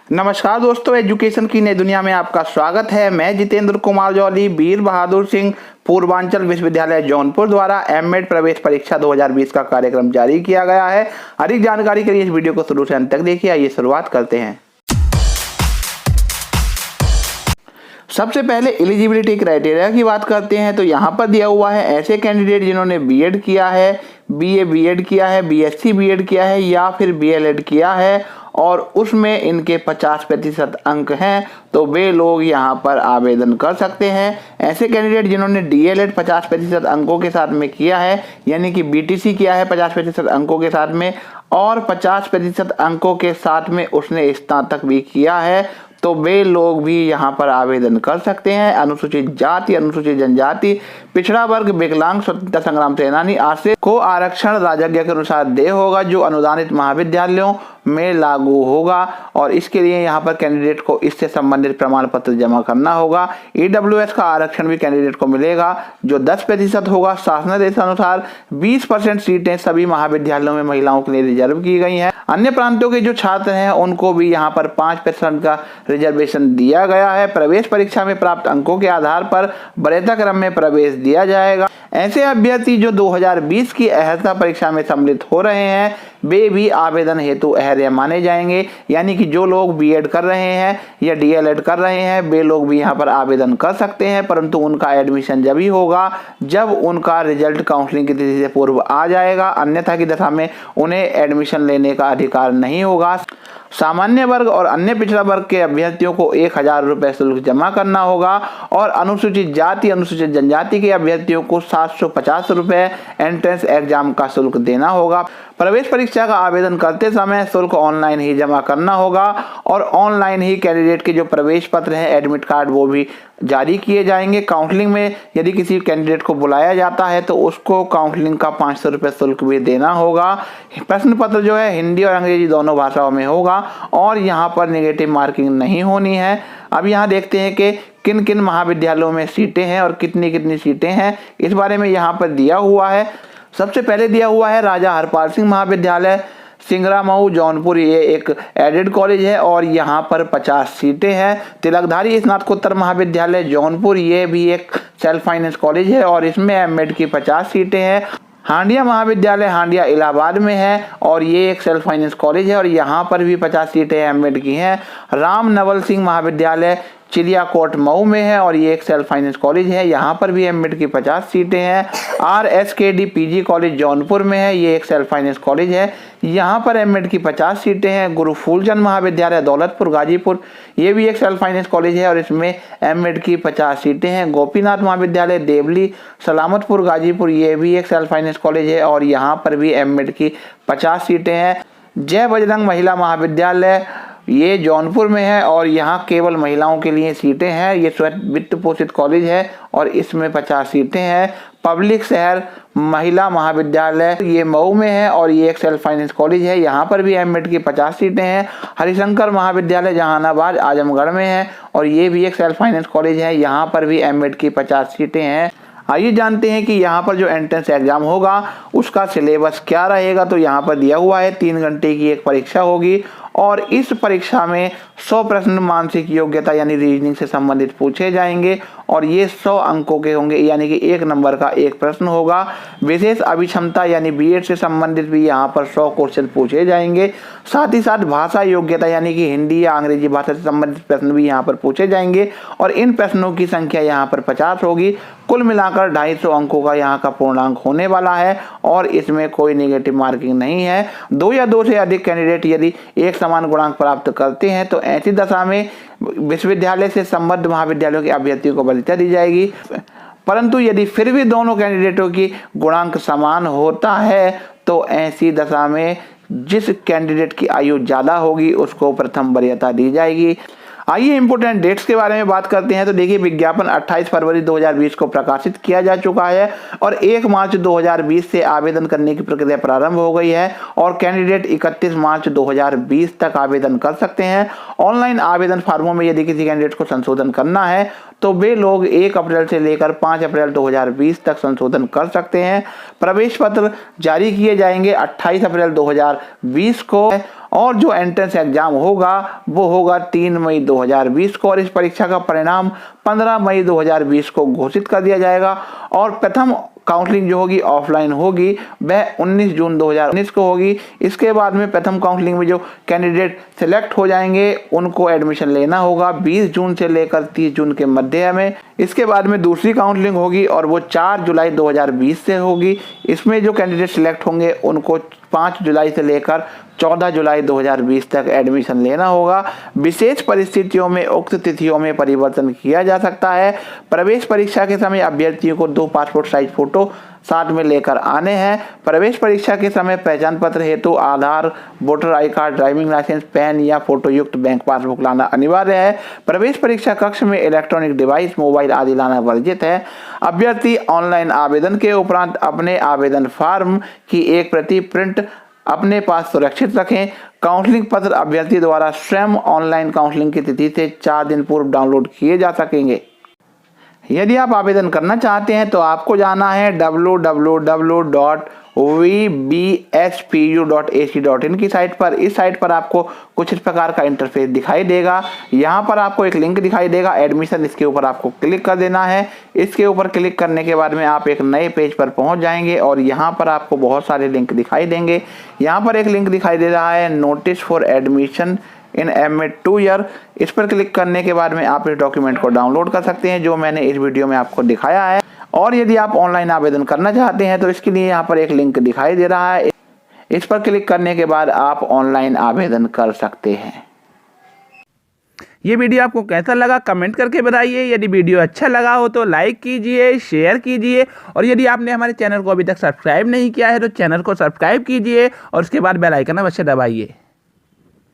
नमस्कार दोस्तों, एजुकेशन की नई दुनिया में आपका स्वागत है। मैं जितेंद्र कुमार जौली वीर बहादुर सिंह पूर्वांचल विश्वविद्यालय जौनपुर द्वारा एमएड प्रवेश परीक्षा 2020 का कार्यक्रम जारी किया गया है। अधिक जानकारी के लिए इस वीडियो को शुरू से अंत तक देखिए। आइए शुरुआत करते हैं। सबसे पहले एलिजिबिलिटी क्राइटेरिया की बात करते हैं तो यहाँ पर दिया हुआ है ऐसे कैंडिडेट जिन्होंने बीएड किया है, बीए बीएड किया है, बीएससी बीएड किया है या फिर बीएलएड किया है और उसमें इनके 50% अंक हैं तो वे लोग यहाँ पर आवेदन कर सकते हैं। ऐसे कैंडिडेट जिन्होंने डीएलएड 50% अंकों के साथ में किया है, यानी कि बीटीसी किया है 50% अंकों के साथ में और 50% अंकों के साथ में उसने स्नातक भी किया है, तो वे लोग भी यहाँ पर आवेदन कर सकते हैं। अनुसूचित जाति, अनुसूचित जनजाति, पिछड़ा वर्ग, विकलांग, स्वतंत्रता संग्राम सेनानी आश्रित को आरक्षण राजज्ञ के अनुसार देय होगा जो अनुदानित महाविद्यालयों में लागू होगा और इसके लिए यहाँ पर कैंडिडेट को इससे संबंधित प्रमाण पत्र जमा करना होगा। ईडब्ल्यूएस का आरक्षण भी कैंडिडेट को मिलेगा जो 10% होगा। शासनादेश अनुसार 20% सीटें सभी महाविद्यालयों में महिलाओं के लिए रिजर्व की गई हैं। अन्य प्रांतों के जो छात्र हैं उनको भी यहाँ पर 5% का रिजर्वेशन दिया गया है। प्रवेश परीक्षा में प्राप्त अंकों के आधार पर वरीयता क्रम में प्रवेश दिया जाएगा। ऐसे अभ्यर्थी जो 2020 की अहर्ता परीक्षा में सम्मिलित हो रहे हैं वे भी आवेदन हेतु अहर्य माने जाएंगे, यानी कि जो लोग बीएड कर रहे हैं या डीएलएड कर रहे हैं वे लोग भी यहाँ पर आवेदन कर सकते हैं, परंतु उनका एडमिशन जब ही होगा जब उनका रिजल्ट काउंसलिंग की तिथि से पूर्व आ जाएगा, अन्यथा की दशा में उन्हें एडमिशन लेने का अधिकार नहीं होगा। सामान्य वर्ग और अन्य पिछड़ा वर्ग के अभ्यर्थियों को 1000 रुपये शुल्क जमा करना होगा और अनुसूचित जाति, अनुसूचित जनजाति के अभ्यर्थियों को 750 रुपये एंट्रेंस एग्जाम का शुल्क देना होगा। प्रवेश परीक्षा का आवेदन करते समय शुल्क ऑनलाइन ही जमा करना होगा और ऑनलाइन ही कैंडिडेट के जो प्रवेश पत्र है, एडमिट कार्ड, वो भी जारी किए जाएंगे। काउंसलिंग में यदि किसी कैंडिडेट को बुलाया जाता है तो उसको काउंसलिंग का 500 रुपये शुल्क भी देना होगा। प्रश्न पत्र जो है हिंदी और अंग्रेजी दोनों भाषाओं में होगा और यहाँ पर नेगेटिव मार्किंग नहीं होनी है। अब यहाँ देखते हैं कि किन किन महाविद्यालयों में सीटें हैं और कितनी कितनी सीटें हैं, इस बारे में यहाँ पर दिया हुआ है। सबसे पहले दिया हुआ है राजा हरपाल सिंह महाविद्यालय सिंगरा मऊ जौनपुर, ये एक एडेड कॉलेज है और यहाँ पर 50 सीटें हैं। तिलकधारी स्नातकोत्तर महाविद्यालय जौनपुर, ये भी एक सेल्फ फाइनेंस कॉलेज है और इसमें एमएड की 50 सीटें हैं। हांडिया महाविद्यालय हांडिया इलाहाबाद में है और ये एक सेल्फ फाइनेंस कॉलेज है और यहाँ पर भी 50 सीटें एमएड की हैं। राम नवल सिंह महाविद्यालय चिड़ियाकोट मऊ में है और ये एक सेल्फ फाइनेंस कॉलेज है, यहाँ पर भी एमएड की 50 सीटें हैं। आरएसकेडी पीजी कॉलेज जौनपुर में है, ये एक सेल्फ फाइनेंस कॉलेज है, यहाँ पर एमएड की 50 सीटें हैं। गुरु फूलचंद महाविद्यालय दौलतपुर गाजीपुर, ये भी एक सेल्फ फाइनेंस कॉलेज है और इसमें एमएड की 50 सीटें हैं। गोपीनाथ महाविद्यालय देवली सलामतपुर गाजीपुर, ये भी एक सेल्फ फाइनेंस कॉलेज है और यहाँ पर भी एमएड की 50 सीटें हैं। जय बजरंग महिला महाविद्यालय, ये जौनपुर में है और यहाँ केवल महिलाओं के लिए सीटें हैं। ये वित्त पोषित कॉलेज है और इसमें 50 सीटें हैं। पब्लिक शहर महिला महाविद्यालय, ये मऊ में है और ये एक सेल्फ फाइनेंस कॉलेज है, यहाँ पर भी एमएड की 50 सीटें हैं। हरिशंकर महाविद्यालय जहानाबाद आजमगढ़ में है और ये भी एक सेल्फ फाइनेंस कॉलेज है, यहाँ पर भी एमएड की 50 सीटें हैं। आइए जानते हैं कि यहाँ पर जो एंट्रेंस एग्जाम होगा उसका सिलेबस क्या रहेगा। तो यहाँ पर दिया हुआ है 3 घंटे की एक परीक्षा होगी और इस परीक्षा में 100 प्रश्न मानसिक योग्यता यानी रीजनिंग से संबंधित पूछे जाएंगे और ये 100 अंकों के होंगे, यानी कि 1 नंबर का एक प्रश्न होगा। विशेष अभिक्षमता यानी बीएड से संबंधित भी यहाँ पर 100 क्वेश्चन पूछे जाएंगे। साथ ही साथ भाषा योग्यता यानी कि हिंदी या अंग्रेजी भाषा से संबंधित प्रश्न भी यहाँ पर पूछे जाएंगे और इन प्रश्नों की संख्या यहाँ पर 50 होगी। कुल मिलाकर 250 अंकों का यहाँ का पूर्णांक होने वाला है और इसमें कोई नेगेटिव मार्किंग नहीं है। 2 या 2 से अधिक कैंडिडेट यदि एक समान गुणांक प्राप्त करते हैं तो ऐसी दशा में विश्वविद्यालय से संबद्ध महाविद्यालयों के अभ्यर्थियों को वरीयता दी जाएगी। परंतु यदि फिर भी दोनों कैंडिडेटों की गुणांक समान होता है तो ऐसी दशा में जिस कैंडिडेट की आयु ज़्यादा होगी उसको प्रथम वरीयता दी जाएगी। आइए इंपोर्टेंट डेट्स के बारे में बात करते हैं। तो देखिए, विज्ञापन 28 फरवरी 2020 को प्रकाशित किया जा चुका है और 1 मार्च 2020 से आवेदन करने की प्रक्रिया प्रारंभ हो गई है और कैंडिडेट 31 मार्च 2020 तक आवेदन कर सकते हैं। ऑनलाइन आवेदन फार्मों में यदि किसी कैंडिडेट को संशोधन करना है तो वे लोग 1 अप्रैल से लेकर 5 अप्रैल 2020 तक संशोधन कर सकते हैं। प्रवेश पत्र जारी किए जाएंगे 28 अप्रैल 2020 को और जो एंट्रेंस एग्जाम होगा वो होगा 3 मई 2020 को और इस परीक्षा का परिणाम 15 मई 2020 को घोषित कर दिया जाएगा। और प्रथम काउंसलिंग जो होगी ऑफलाइन होगी वह 19 जून 2019 को होगी। इसके बाद में प्रथम काउंसलिंग में जो कैंडिडेट सिलेक्ट हो जाएंगे उनको एडमिशन लेना होगा 20 जून से लेकर 30 जून के मध्य में। इसके बाद में दूसरी काउंसलिंग होगी और वो 4 जुलाई 2020 से होगी। इसमें जो कैंडिडेट सिलेक्ट होंगे उनको 5 जुलाई से लेकर 14 जुलाई 2020 तक एडमिशन लेना होगा। विशेष परिस्थितियों में उक्त तिथियों में परिवर्तन किया जा सकता है। प्रवेश परीक्षा के समय अभ्यर्थियों को 2 पासपोर्ट साइज फोटो साथ में लेकर आने हैं। प्रवेश परीक्षा के समय पहचान पत्र हेतु Aadhaar, voter I card, driving licence, PAN या फोटो युक्त बैंक पासबुक लाना अनिवार्य है। प्रवेश परीक्षा कक्ष में इलेक्ट्रॉनिक डिवाइस, मोबाइल आदि लाना वर्जित है। अभ्यर्थी ऑनलाइन आवेदन के उपरांत अपने आवेदन फॉर्म की एक प्रति प्रिंट अपने पास सुरक्षित रखें। काउंसलिंग पत्र अभ्यर्थी द्वारा स्वयं ऑनलाइन काउंसलिंग की तिथि से 4 दिन पूर्व डाउनलोड किए जा सकेंगे। यदि आप आवेदन करना चाहते हैं तो आपको जाना है www.vbspu.ac.in की साइट पर। इस साइट पर आपको कुछ इस प्रकार का इंटरफेस दिखाई देगा। यहाँ पर आपको एक लिंक दिखाई देगा एडमिशन, इसके ऊपर आपको क्लिक कर देना है। इसके ऊपर क्लिक करने के बाद में आप एक नए पेज पर पहुँच जाएंगे और यहाँ पर आपको बहुत सारे लिंक दिखाई देंगे। यहाँ पर एक लिंक दिखाई दे रहा है notice for admission in MA 2 year. इस पर क्लिक करने के बाद में आप इस डॉक्यूमेंट को डाउनलोड कर सकते हैं जो मैंने इस वीडियो में आपको दिखाया है। और यदि आप ऑनलाइन आवेदन करना चाहते हैं तो इसके लिए यहाँ पर एक लिंक दिखाई दे रहा है। इस पर क्लिक करने के बाद आप ऑनलाइन आवेदन कर सकते हैं। ये वीडियो आपको कैसा लगा कमेंट करके बताइए। यदि वीडियो अच्छा लगा हो तो लाइक कीजिए, शेयर कीजिए और यदि आपने हमारे चैनल को अभी तक सब्सक्राइब नहीं किया है तो चैनल को सब्सक्राइब कीजिए और उसके बाद बेल आइकन अवश्य दबाइए।